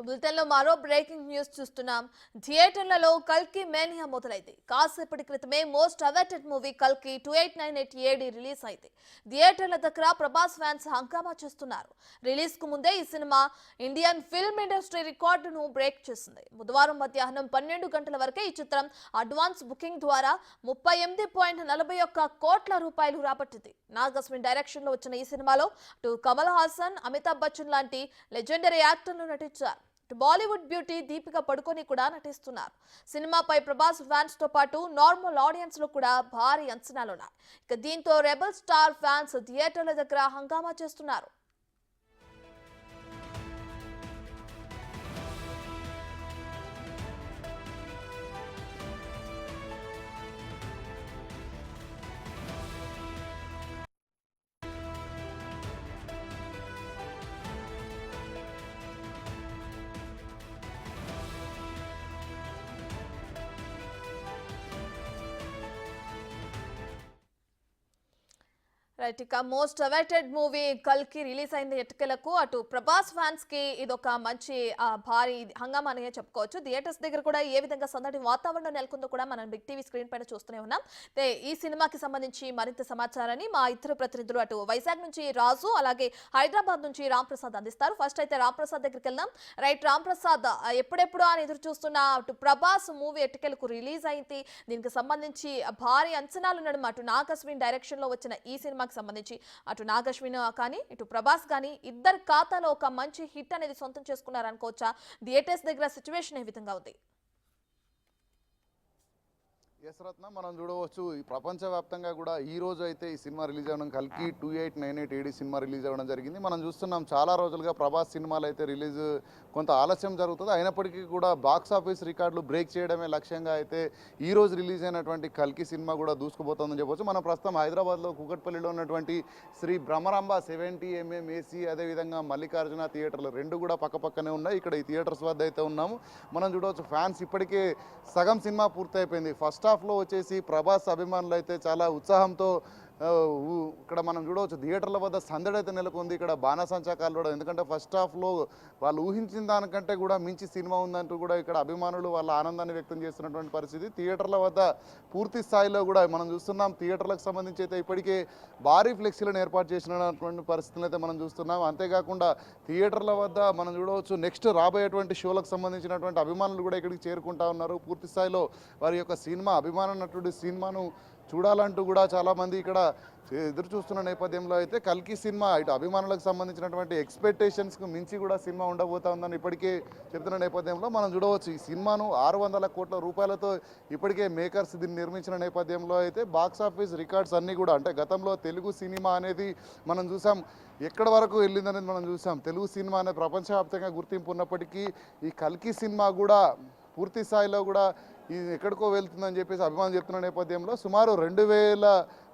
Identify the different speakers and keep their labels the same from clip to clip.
Speaker 1: బులెటిన్లో మరో breaking news చూస్తున్నాం. థియేటర్లలో కల్కి మేనియా మొదలైంది. కాసేపటి క్రితమే మోస్ట్ అవైటెడ్ మూవీ కల్కి 2898 ఏడి రిలీజ్ అయింది. థియేటర్ల దగ్గర ప్రభాస్ ఫ్యాన్స్ హంగామా చేస్తున్నారు. రిలీజ్ కు ముందే ఈ సినిమా ఇండియన్ ఫిల్మ్ ఇండస్ట్రీ రికార్డును బ్రేక్ చేసింది. బుధవారం మధ్యాహ్నం 12 గంటల వరకే ఈ చిత్రం అడ్వాన్స్ బుకింగ్ ద్వారా 38.41 కోట్ల రూపాయలు రాబట్టింది. నాగ్ అశ్విన్ డైరెక్షన్ లో వచ్చిన ఈ సినిమాలో కమల్ హాసన్, అమితాబ్ బచ్చన్ లాంటి లెజెండరీ యాక్టర్లు నటించారు. బాలీవుడ్ బ్యూటీ దీపిక పడుకొని కూడా నటిస్తున్నారు. సినిమాపై ప్రభాస్ ఫ్యాన్స్ తో పాటు నార్మల్ ఆడియన్స్ లో కూడా భారీ అంచనాలున్నాయి. ఇక దీంతో రెబల్ స్టార్ ఫ్యాన్స్ థియేటర్ల దగ్గర హంగామా చేస్తున్నారు. రైట్, ఇక మోస్ట్ అవైటెడ్ మూవీ కల్కి రిలీజ్ అయింది. ఎట్టుకెలకు అటు ప్రభాస్ ఫ్యాన్స్ కి ఇదొక మంచి భారీ హంగామా అనే చెప్పుకోవచ్చు. థియేటర్స్ దగ్గర కూడా ఏ విధంగా సందడి వాతావరణం నెలకొందో కూడా మనం బిగ్ టీవీ స్క్రీన్ పైన చూస్తూనే ఉన్నాం. ఈ సినిమాకి సంబంధించి మరింత సమాచారాన్ని మా ఇద్దరు ప్రతినిధులు అటు వైజాగ్ నుంచి రాజు, అలాగే హైదరాబాద్ నుంచి రామ్ ప్రసాద్ అందిస్తారు. ఫస్ట్ అయితే రామ్ ప్రసాద్ దగ్గరికి వెళ్దాం. రైట్ రామ్ ప్రసాద్, ఎప్పుడెప్పుడు అని ఎదురు చూస్తున్న అటు ప్రభాస్ మూవీ ఎట్టుకెలకు రిలీజ్ అయింది. దీనికి సంబంధించి భారీ అంచనాలు నడుమ అటు నాగ్ అశ్విన్ డైరెక్షన్ లో వచ్చిన ఈ సినిమాకి సంబంధించి అటు నాగ్ అశ్విన్ కానీ ఇటు ప్రభాస్ కానీ ఇద్దరు ఖాతాలో ఒక మంచి హిట్ అనేది సొంతం చేసుకున్నారనుకోవచ్చా? థియేటర్స్ దగ్గర సిచ్యువేషన్ ఏ విధంగా ఉంది?
Speaker 2: ఎస్ రత్న, మనం చూడవచ్చు ఈ ప్రపంచవ్యాప్తంగా కూడా ఈ రోజు అయితే ఈ సినిమా రిలీజ్ అవ్వడం కల్కి 2898 ఏడి సినిమా రిలీజ్ అవ్వడం జరిగింది. మనం చూస్తున్నాం చాలా రోజులుగా ప్రభాస్ సినిమాలు అయితే రిలీజ్ కొంత ఆలస్యం జరుగుతుంది. అయినప్పటికీ కూడా బాక్స్ ఆఫీస్ రికార్డులు బ్రేక్ చేయడమే లక్ష్యంగా అయితే ఈ రోజు రిలీజ్ అయినటువంటి కల్కి సినిమా కూడా దూసుకుపోతుందని చెప్పవచ్చు. మనం ప్రస్తుతం హైదరాబాద్లో కూకట్పల్లిలో ఉన్నటువంటి శ్రీ భ్రమరాంబ 70mm ఏసీ, అదేవిధంగా మల్లికార్జున థియేటర్లు రెండు కూడా పక్కపక్కనే ఉన్నాయి. ఇక్కడ ఈ థియేటర్స్ వద్ద అయితే ఉన్నాము. మనం చూడవచ్చు ఫ్యాన్స్ ఇప్పటికే సగం సినిమా పూర్తయిపోయింది. ఫస్ట్ హాఫ్లో వచ్చేసి ప్రభాస్ అభిమానులు అయితే చాలా ఉత్సాహంతో ఇక్కడ మనం చూడవచ్చు థియేటర్ల వద్ద సందడి అయితే నెలకొంది. ఇక్కడ బాణసంచా కాల్వడం, ఎందుకంటే ఫస్ట్ హాఫ్లో వాళ్ళు ఊహించిన దానికంటే కూడా మించి సినిమా ఉందంటూ కూడా ఇక్కడ అభిమానులు వాళ్ళ ఆనందాన్ని వ్యక్తం చేస్తున్నటువంటి పరిస్థితి. థియేటర్ల వద్ద పూర్తి స్థాయిలో కూడా మనం చూస్తున్నాం. థియేటర్లకు సంబంధించి అయితే ఇప్పటికే భారీ ఫ్లెక్సీలను ఏర్పాటు చేసినటువంటి పరిస్థితులు అయితే మనం చూస్తున్నాం. అంతేకాకుండా థియేటర్ల వద్ద మనం చూడవచ్చు నెక్స్ట్ రాబోయేటువంటి షోలకు సంబంధించినటువంటి అభిమానులు కూడా ఇక్కడికి చేరుకుంటా ఉన్నారు. పూర్తి స్థాయిలో వారి యొక్క సినిమా అభిమానం అన్నటువంటి సినిమాను చూడాలంటూ కూడా చాలామంది ఇక్కడ ఎదురు చూస్తున్న నేపథ్యంలో అయితే కల్కి సినిమా ఇటు అభిమానులకు సంబంధించినటువంటి ఎక్స్పెక్టేషన్స్కు మించి కూడా సినిమా ఉండబోతా ఉందని ఇప్పటికే చెప్తున్న నేపథ్యంలో మనం చూడవచ్చు ఈ సినిమాను 600 కోట్ల రూపాయలతో ఇప్పటికే మేకర్స్ దీన్ని నిర్మించిన నేపథ్యంలో అయితే బాక్స్ ఆఫీస్ రికార్డ్స్ అన్నీ కూడా, అంటే గతంలో తెలుగు సినిమా అనేది మనం చూసాం ఎక్కడి వరకు వెళ్ళిందనేది మనం చూసాం. తెలుగు సినిమా అనేది ప్రపంచవ్యాప్తంగా గుర్తింపు ఉన్నప్పటికీ ఈ కల్కి సినిమా కూడా పూర్తి స్థాయిలో కూడా ఇది ఎక్కడికో వెళ్తుందని చెప్పేసి అభిమానులు చెప్తున్న నేపథ్యంలో సుమారు 2000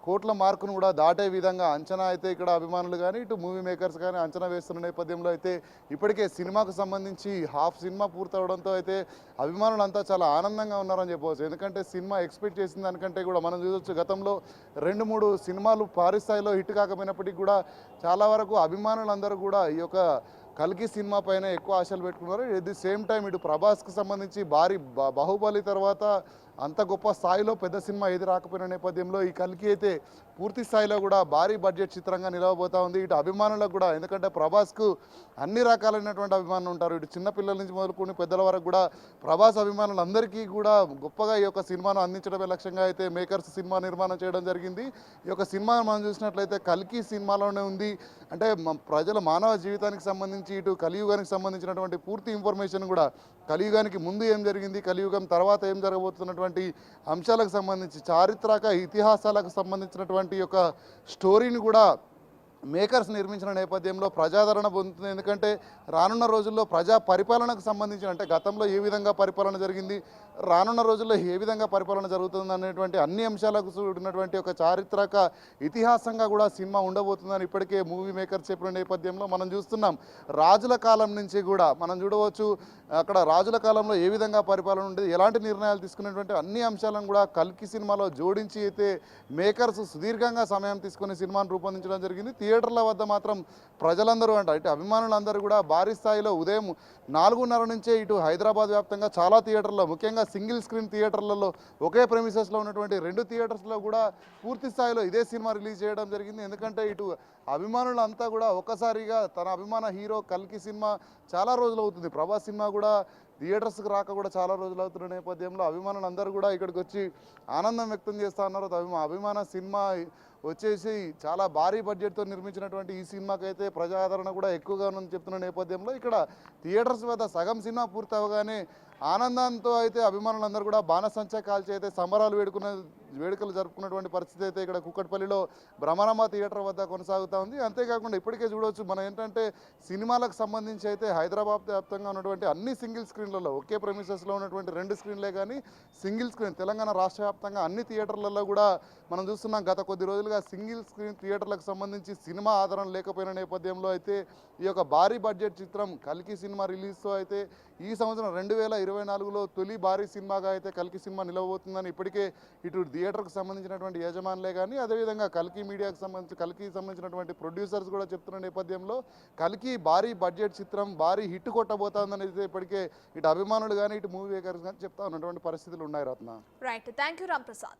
Speaker 2: కోట్ల మార్కును కూడా దాటే విధంగా అంచనా అయితే ఇక్కడ అభిమానులు కానీ ఇటు మూవీ మేకర్స్ కానీ అంచనా వేస్తున్న నేపథ్యంలో అయితే ఇప్పటికే సినిమాకు సంబంధించి హాఫ్ సినిమా పూర్తవడంతో అయితే అభిమానులు అంతా చాలా ఆనందంగా ఉన్నారని చెప్పవచ్చు. ఎందుకంటే సినిమా ఎక్స్పెక్ట్ చేసిన దానికంటే కూడా మనం చూడవచ్చు గతంలో 2-3 సినిమాలు భారీ స్థాయిలో హిట్ కాకపోయినప్పటికీ కూడా చాలా వరకు అభిమానులందరూ కూడా ఈ యొక్క కల్కి సినిమా పైన ఎక్కువ ఆశలు పెట్టుకున్నారు. ఎట్ ది సేమ్ టైం ఇటు ప్రభాస్కి సంబంధించి భారీ బాహుబలి తర్వాత అంత గొప్ప స్థాయిలో పెద్ద సినిమా ఏది రాకపోయిన నేపథ్యంలో ఈ కల్కి అయితే పూర్తి స్థాయిలో కూడా భారీ బడ్జెట్ చిత్రంగా నిలవబోతా ఉంది. ఇటు అభిమానులకు కూడా, ఎందుకంటే ప్రభాస్కు అన్ని రకాలైనటువంటి అభిమానులు ఉంటారు. ఇటు చిన్నపిల్లల నుంచి మొదలుకొని పెద్దల వరకు కూడా ప్రభాస్ అభిమానులందరికీ కూడా గొప్పగా ఈ యొక్క సినిమాను అందించడమే లక్ష్యంగా అయితే మేకర్స్ సినిమా నిర్మాణం చేయడం జరిగింది. ఈ యొక్క సినిమా మనం చూసినట్లయితే కల్కి సినిమాలోనే ఉంది. అంటే ప్రజల మానవ జీవితానికి సంబంధించి ఇటు కలియుగానికి సంబంధించినటువంటి పూర్తి ఇన్ఫర్మేషన్ కూడా, కలియుగానికి ముందు ఏం జరిగింది, కలియుగం తర్వాత ఏం జరగబోతున్నటువంటి అంశాలకు సంబంధించి చారిత్రక ఇతిహాసాలకు సంబంధించినటువంటి యొక్క స్టోరీని కూడా మేకర్స్ నిర్మించిన నేపథ్యంలో ప్రజాదరణ పొందుతుంది. ఎందుకంటే రానున్న రోజుల్లో ప్రజా పరిపాలనకు సంబంధించిన, అంటే గతంలో ఏ విధంగా పరిపాలన జరిగింది, రానున్న రోజుల్లో ఏ విధంగా పరిపాలన జరుగుతుంది అనేటువంటి అన్ని అంశాలకు ఉన్నటువంటి ఒక చారిత్రక ఇతిహాసంగా కూడా సినిమా ఉండబోతుందని ఇప్పటికే మూవీ మేకర్స్ చెప్పిన నేపథ్యంలో మనం చూస్తున్నాం. రాజుల కాలం నుంచి కూడా మనం చూడవచ్చు అక్కడ రాజుల కాలంలో ఏ విధంగా పరిపాలన ఉండేది, ఎలాంటి నిర్ణయాలు తీసుకునేటువంటి అన్ని అంశాలను కూడా కల్కి సినిమాలో జోడించి అయితే మేకర్స్ సుదీర్ఘంగా సమయం తీసుకుని సినిమాను రూపొందించడం జరిగింది. థియేటర్ల వద్ద మాత్రం ప్రజలందరూ ఇటు అభిమానులందరూ కూడా భారీ స్థాయిలో ఉదయం 4:30 నుంచే ఇటు హైదరాబాద్ వ్యాప్తంగా చాలా థియేటర్లో, ముఖ్యంగా సింగిల్ స్క్రీన్ థియేటర్లలో, ఒకే ప్రెమిసెస్లో ఉన్నటువంటి 2 థియేటర్స్లో కూడా పూర్తి స్థాయిలో ఇదే సినిమా రిలీజ్ చేయడం జరిగింది. ఎందుకంటే ఇటు అభిమానులంతా కూడా ఒక్కసారిగా తన అభిమాన హీరో కల్కి సినిమా చాలా రోజులు అవుతుంది, ప్రభాస్ సినిమా కూడా థియేటర్స్కి రాక కూడా చాలా రోజులు అవుతున్న నేపథ్యంలో అభిమానులందరూ కూడా ఇక్కడికి వచ్చి ఆనందం వ్యక్తం చేస్తూ ఉన్నారు. అభిమాన సినిమా వచ్చేసి చాలా భారీ బడ్జెట్తో నిర్మించినటువంటి ఈ సినిమాకి అయితే ప్రజాదరణ కూడా ఎక్కువగా ఉందని చెప్తున్న నేపథ్యంలో ఇక్కడ థియేటర్స్ వద్ద సగం సినిమా పూర్తి అవగానే ఆనందంతో అయితే అభిమానులందరూ కూడా బాణసంచా కాల్చి అయితే సంబరాలు వేడుకలు జరుపుకున్నటువంటి పరిస్థితి అయితే ఇక్కడ కుక్కట్పల్లిలో భ్రమరాంబ థియేటర్ వద్ద కొనసాగుతూ ఉంది. అంతేకాకుండా ఇప్పటికే చూడవచ్చు మనం ఏంటంటే సినిమాలకు సంబంధించి అయితే హైదరాబాద్ వ్యాప్తంగా ఉన్నటువంటి అన్ని సింగిల్ స్క్రీన్లలో, ఒకే ప్రెమిసెస్లో ఉన్నటువంటి 2 స్క్రీన్లే కానీ సింగిల్ స్క్రీన్ తెలంగాణ రాష్ట్ర వ్యాప్తంగా అన్ని థియేటర్లలో కూడా మనం చూస్తున్నాం. గత కొద్ది రోజులుగా సింగిల్ స్క్రీన్ థియేటర్లకు సంబంధించి సినిమా ఆదరణ లేకపోయిన నేపథ్యంలో అయితే ఈ యొక్క భారీ బడ్జెట్ చిత్రం కల్కి సినిమా రిలీజ్తో అయితే ఈ సంవత్సరం 2024లో తొలి భారీ సినిమాగా అయితే కల్కి సినిమా నిలవబోతుందని ఇప్పటికే ఇటు థియేటర్కి సంబంధించినటువంటి యజమానులే కానీ అదేవిధంగా కల్కి మీడియాకి సంబంధించినటువంటి ప్రొడ్యూసర్స్ కూడా చెప్తున్న నేపథ్యంలో కల్కి భారీ బడ్జెట్ చిత్రం భారీ హిట్ కొట్టబోతుందని అయితే ఇప్పటికే ఇటు అభిమానులు కానీ ఇటు మూవీ మేకర్స్ కానీ చెప్తా ఉన్నటువంటి పరిస్థితులు ఉన్నాయి. Ratna
Speaker 1: right, thank you Ram Prasad.